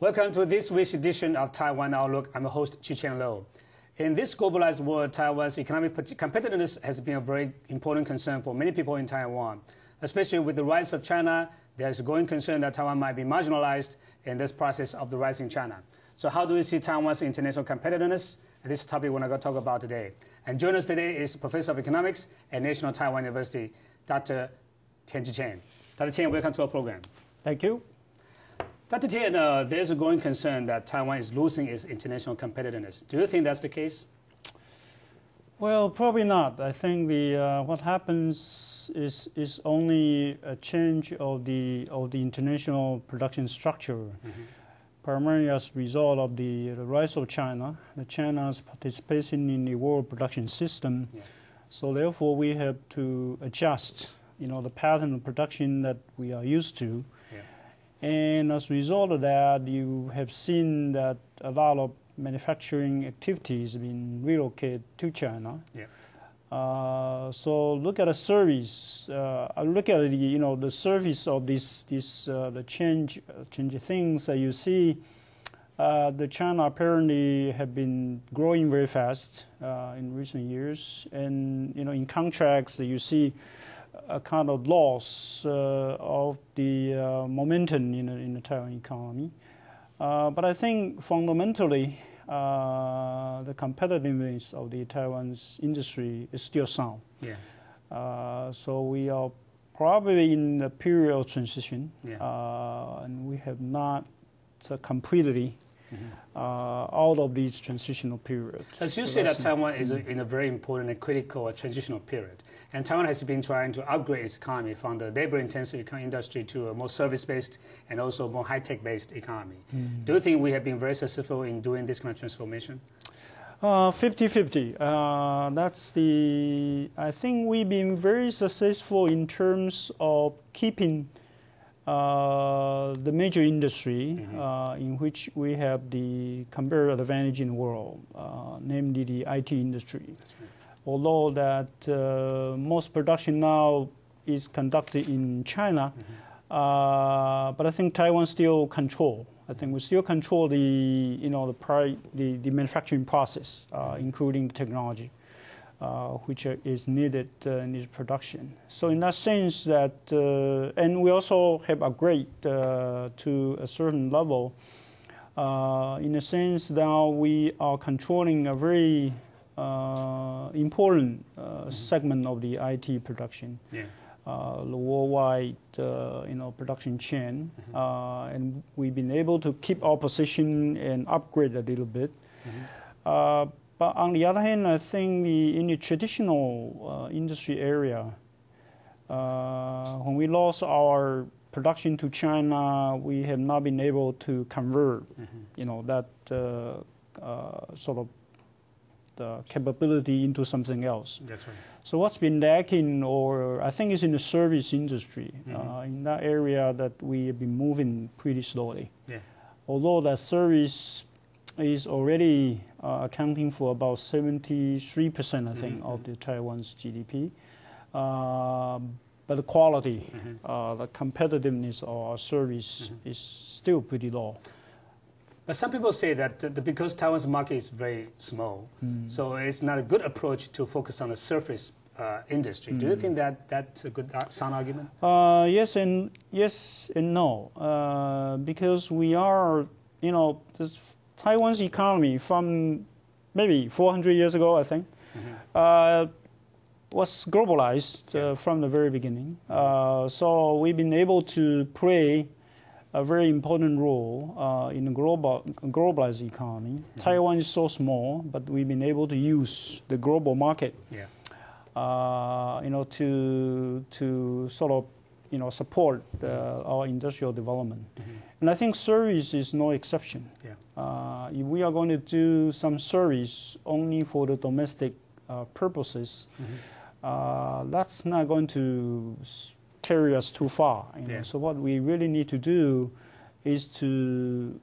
Welcome to this week's edition of Taiwan Outlook. I'm your host, Chi-Chen Lo. In this globalized world, Taiwan's economic competitiveness has been a very important concern for many people in Taiwan. Especially with the rise of China, there's a growing concern that Taiwan might be marginalized in this process of the rise in China. So how do we see Taiwan's international competitiveness? And this is the topic we're going to talk about today. And joining us today is Professor of Economics at National Taiwan University, Dr. Tianji Chen. Dr. Tian, welcome to our program. Thank you. Dr. Tian, there's a growing concern that Taiwan is losing its international competitiveness. Do you think that's the case? Well, probably not. I think what happens is only a change of the international production structure, primarily as a result of the rise of China, China's participation in the world production system. Yeah. So therefore, we have to adjust, the pattern of production that we are used to. And as a result of that, you have seen that a lot of manufacturing activities have been relocated to China. Yeah. So look at the service. Look at the service of the change things that you see. The China apparently have been growing very fast in recent years, and in contracts that you see a kind of loss of the momentum in the Taiwan economy. But I think fundamentally, the competitiveness of the Taiwan's industry is still sound. Yeah. So we are probably in a period of transition, and we have not completely out of this transitional period. As you say that Taiwan is in a very important and critical transitional period, and Taiwan has been trying to upgrade its economy from the labor-intensive industry to a more service-based and also more high-tech based economy. Do you think we have been very successful in doing this kind of transformation? 50-50. I think we've been very successful in terms of keeping the major industry in which we have the comparative advantage in the world, namely the IT industry. That's right. Although that most production now is conducted in China, but I think Taiwan still control. I think we still control the manufacturing process, including the technology, which is needed in this production. So in that sense that, and we also have upgraded to a certain level. In a sense now we are controlling a very important segment of the IT production, the worldwide production chain, and we've been able to keep our position and upgrade a little bit. But on the other hand, I think in the traditional industry area, when we lost our production to China, we have not been able to convert, that sort of the capability into something else. That's right. So what's been lacking, or I think, is in the service industry, in that area that we have been moving pretty slowly. Yeah. Although that service is already accounting for about 73%, I think, of the Taiwan's GDP. But the quality, the competitiveness of our service is still pretty low. But some people say that because Taiwan's market is very small, so it's not a good approach to focus on the surface industry. Do you think that that's a good sound argument? Yes and no, because we are, Taiwan's economy from maybe 400 years ago, I think, was globalized from the very beginning. So we've been able to play a very important role in the globalized economy. Taiwan is so small, but we've been able to use the global market, to sort of, support our industrial development. And I think service is no exception. If we are going to do some service only for the domestic purposes, that's not going to carry us too far. So what we really need to do is to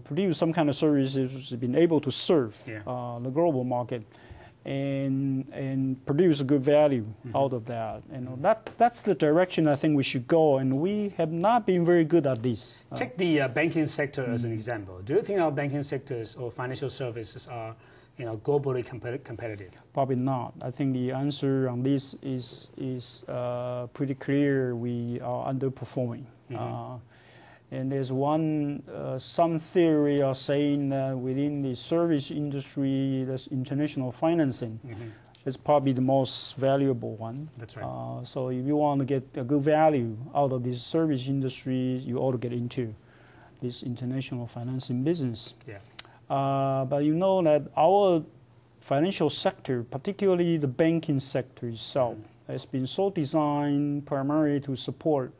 produce some kind of services been able to serve the global market, and and produce a good value out of that. You know, that's the direction I think we should go, and we have not been very good at this. Take the banking sector as an example. Do you think our banking sectors or financial services are, globally competitive? Probably not. I think the answer on this is pretty clear. We are underperforming. And there's some theory of saying that within the service industry, there's international financing. It's probably the most valuable one. That's right. So if you want to get a good value out of this service industry, you ought to get into this international financing business. Yeah. But you know that our financial sector, particularly the banking sector itself, has been so designed primarily to support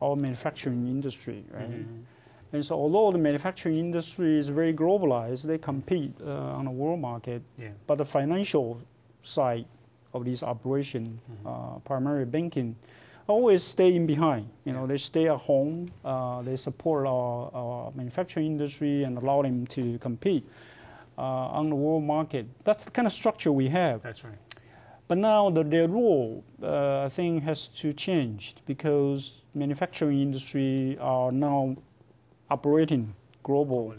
our manufacturing industry, right? And so although the manufacturing industry is very globalized, they compete on the world market, but the financial side of this operation, primarily banking, always stay in behind. They stay at home, they support our manufacturing industry and allow them to compete on the world market. That's the kind of structure we have. That's right. But now their role, I think, has to change because manufacturing industry are now operating global.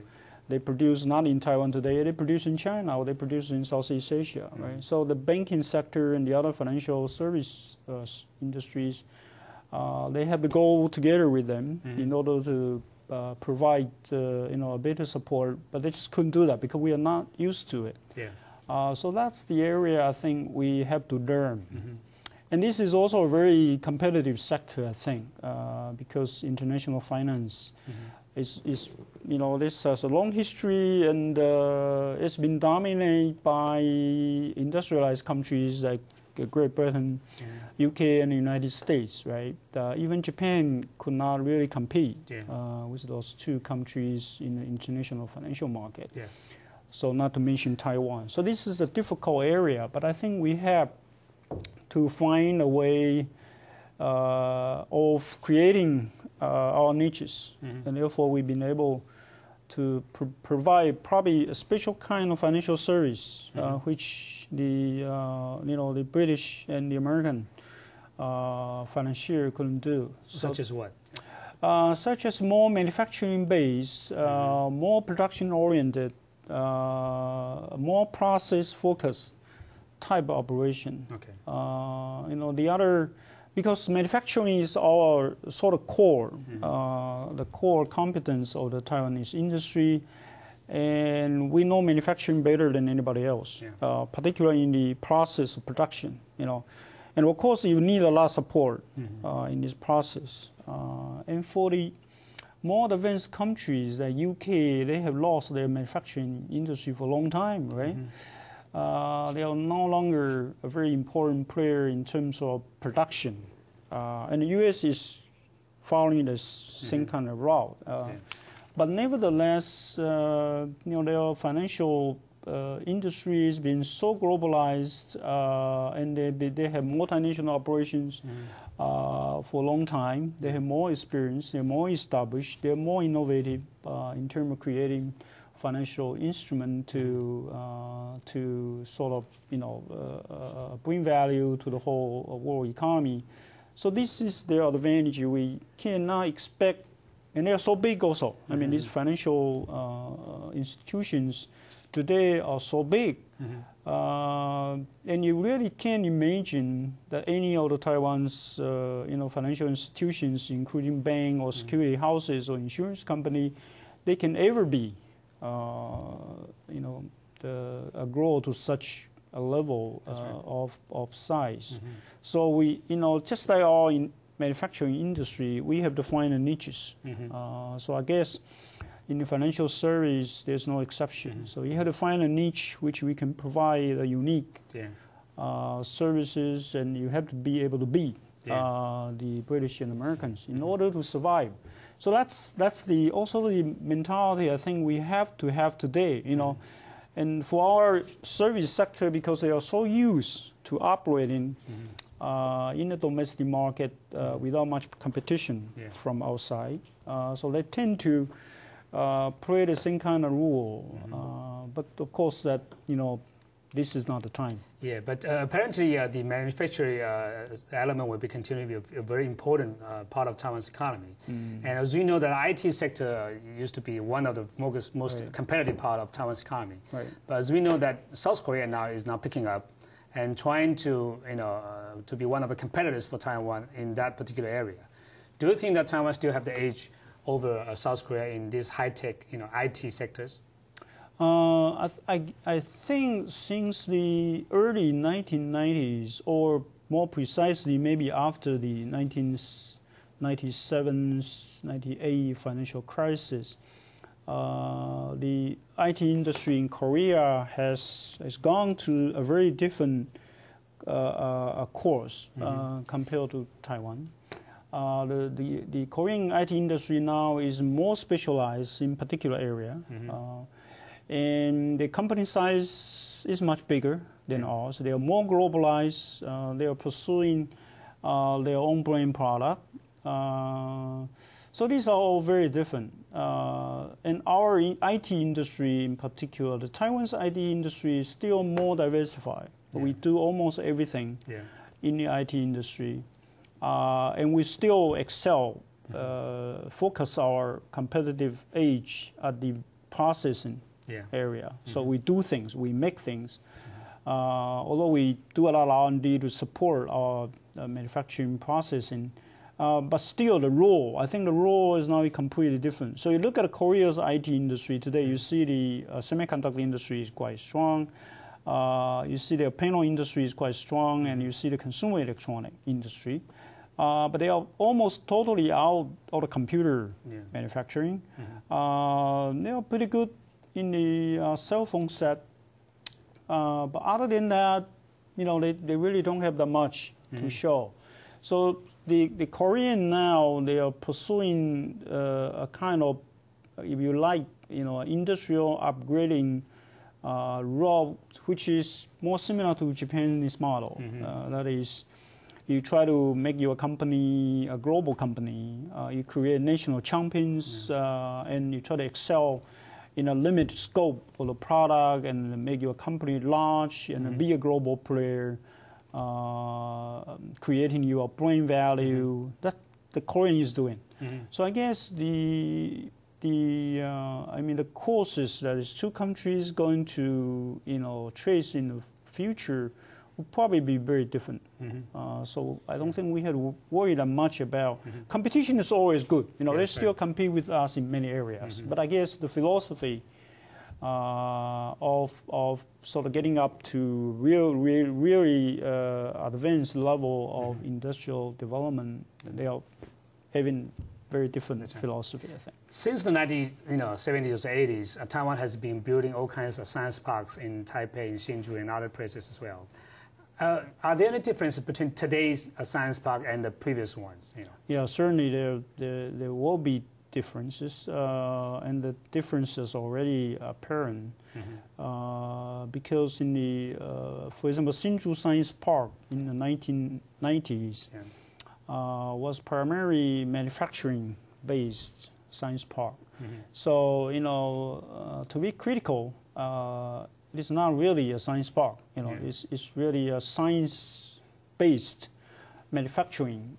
They produce not in Taiwan today, they produce in China or they produce in Southeast Asia, right? So the banking sector and the other financial service industries, they have to go together with them in order to provide a better support, but they just couldn't do that because we are not used to it. So that's the area I think we have to learn. And this is also a very competitive sector, I think, because international finance is this has a long history and it's been dominated by industrialized countries like Great Britain, UK, and the United States, right? Even Japan could not really compete with those two countries in the international financial market. So not to mention Taiwan. So this is a difficult area, but I think we have to find a way of creating our niches, and therefore we've been able to provide probably a special kind of financial service, which the British and the American financier couldn't do. Such as what? Such as more manufacturing-based, more production-oriented, more process-focused type of operation. The other, because manufacturing is our sort of core, the core competence of the Taiwanese industry, and we know manufacturing better than anybody else, particularly in the process of production. And of course, you need a lot of support in this process. And for the more advanced countries, like UK, they have lost their manufacturing industry for a long time, right? They are no longer a very important player in terms of production. And the US is following the same kind of route. But nevertheless, their financial industry has been so globalized, and they have multinational operations for a long time. They have more experience, they're more established, they're more innovative in terms of creating financial instrument to sort of bring value to the whole world economy. So this is their advantage. We cannot expect, and they are so big also. I mean, these financial institutions today are so big, and you really can't imagine that any of the Taiwan's financial institutions, including bank or security houses or insurance company, they can ever be grow to such a level of size. So we, just like our manufacturing industry, we have to find the niches. So I guess in the financial service, there's no exception. So you have to find a niche which we can provide a unique services, and you have to be able to beat the British and Americans in order to survive. So that's also the mentality I think we have to have today, And for our service sector, because they are so used to operating in the domestic market without much competition from outside, so they tend to play the same kind of rule. But of course, that this is not the time. Yeah, but apparently the manufacturing element will be continuing to be a very important part of Taiwan's economy. And as we know, the IT sector used to be one of the most competitive part of Taiwan's economy. Right. But as we know that South Korea now is now picking up and trying to, to be one of the competitors for Taiwan in that particular area. Do you think that Taiwan still have the edge over South Korea in these high-tech, IT sectors? I think since the early 1990s, or more precisely, maybe after the 1997, 98 financial crisis, the IT industry in Korea has gone to a very different course compared to Taiwan. The Korean IT industry now is more specialized in particular area, and the company size is much bigger than ours. They are more globalized. They are pursuing their own brand product. So these are all very different. And our IT industry in particular, the Taiwan's IT industry is still more diversified. We do almost everything in the IT industry. And we still excel, focus our competitive edge at the processing area. So we do things, we make things. Although we do a lot of R&D to support our manufacturing processing, but still I think the role is now completely different. So you look at Korea's IT industry today, you see the semiconductor industry is quite strong. You see the panel industry is quite strong, and you see the consumer electronic industry. But they are almost totally out of the computer manufacturing. They are pretty good in the cell phone set. But other than that, they really don't have that much to show. So the Korean now, they are pursuing a kind of, if you like, industrial upgrading route, which is more similar to Japanese model. That is, you try to make your company a global company. You create national champions, and you try to excel in a limited scope for the product and make your company large and be a global player, creating your brand value. That's the Korean is doing. So I guess the courses that these two countries going to trace in the future will probably be very different. So I don't think we had to worry that much about competition. Is always good. They still compete with us in many areas. But I guess the philosophy of sort of getting up to really advanced level of industrial development, they are having very different philosophy, I think. Since the 70s or 80s, Taiwan has been building all kinds of science parks in Taipei, in Hsinchu, and other places as well. Are there any differences between today's science park and the previous ones? Yeah, certainly there will be differences, and the differences are already apparent. Because in the, for example, Hsinchu Science Park in the 1990s was primarily manufacturing-based science park. So to be critical, it's not really a science park. It's really a science-based manufacturing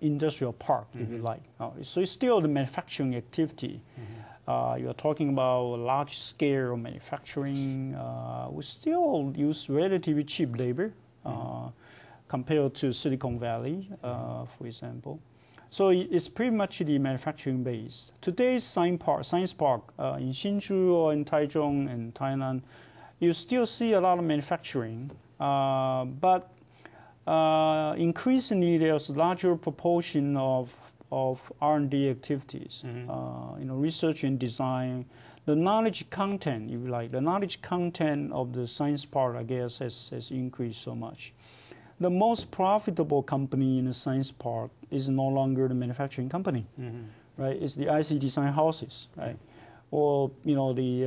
industrial park, if you like. So it's still the manufacturing activity. You're talking about large-scale manufacturing. We still use relatively cheap labor compared to Silicon Valley, for example. So it's pretty much the manufacturing base. Today's science park in Hsinchu or in Taichung and Tainan, you still see a lot of manufacturing, but increasingly there's a larger proportion of R&D activities, research and design. The knowledge content, if you like, the knowledge content of the science park, I guess, has increased so much. The most profitable company in the science park is no longer the manufacturing company, right? It's the IC design houses, right? Or the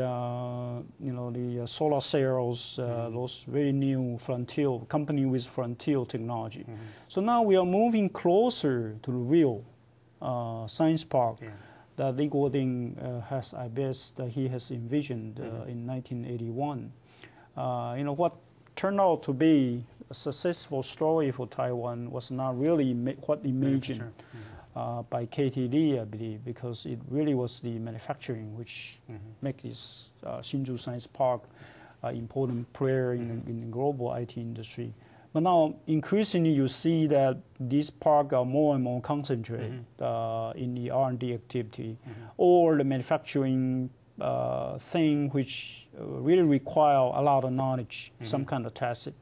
solar cells, those very new frontier company with frontier technology. So now we are moving closer to the real science park that Li Guoding has, I guess, that he has envisioned in 1981. what turned out to be a successful story for Taiwan was not really what imagined by KTD, I believe, because it really was the manufacturing which makes this Hsinchu Science Park an important player in the global IT industry. But now, increasingly, you see that these parks are more and more concentrated in the R&D activity or the manufacturing thing which really require a lot of knowledge, some kind of tacit.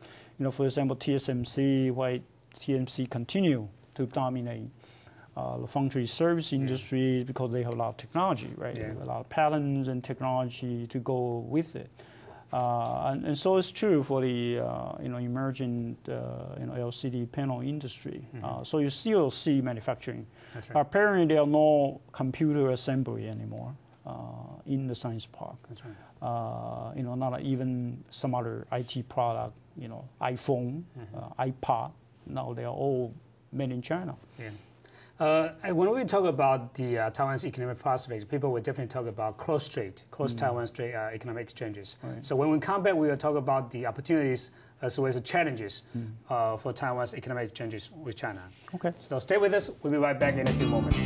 For example, TSMC, why TSMC continue to dominate the foundry service industry because they have a lot of technology, right? They have a lot of patents and technology to go with it. And so it's true for the emerging LCD panel industry. So you still see manufacturing. That's right. Apparently, there are no computer assembly anymore in the science park. That's right. Not even some other IT product. iPhone, iPod. Now they are all made in China. Yeah. When we talk about the Taiwan's economic prospects, people will definitely talk about cross-Taiwan straight economic exchanges. Right. So when we come back, we will talk about the opportunities as well as the challenges for Taiwan's economic exchanges with China. Okay. So stay with us. We'll be right back in a few moments.